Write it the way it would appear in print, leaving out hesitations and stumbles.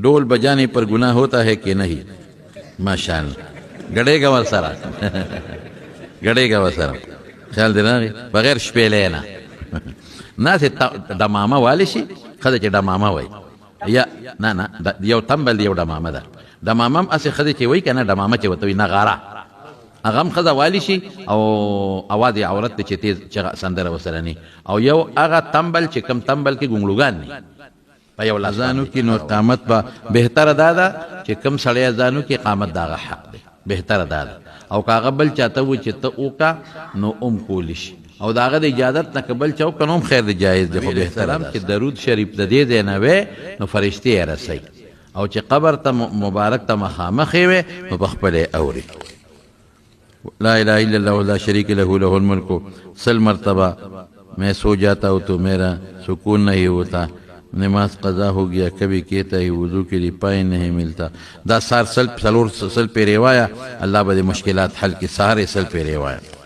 ढोल बजाने पर गुनाह होता है कि नहीं? माशाअल्लाह, गड़ेगा वर सरा गड़ेगा वर सरा خیال دی راغی بغیر شپېلې نه ناسې ډمامه والی شي ښځه چې ډمامه وایي یا نه یو تمبل یو ډمامه ده. ډمامه هم هسې ښځې چې وایي که نه ډمامه چې ورته وایي نغاره هغه هم ښځه والی شي او اواز یې عورت دی چې تیز چغه سندره ورسره ني او یو هغه تمبل چې کم تمبل کې ګونګلوګان ني په یو اذانو کې نو قامت به بهتره دا ده چې کم سړی اذانو کې قامت د هغه حق دی بهتره دا ده او که هغه بل چاته و چې ته وکړه نو کولی شي او د هغه د اجازت نه که بل چا وکړه نو هم خیر دی جایز دی خو بهتره چې درود شریف د دې ځای نه وی نو فرشتې یې رسوي او چې قبر ته مبارک ته مخامخ یې وی نو په خپله یې اوري. لا الہ الا اللہ لا شریک لہ لہ الملک 100 مرتبہ میں سو جاتا ہوں تو میرا سکون نہیں ہوتا نماز قضا ہو گیا کبھی کہتا ہے وضو کے لیے پانی نہیں ملتا دا سار سل پہ روایا اللہ بد مشکلات حل کی سارے سل پہ روایا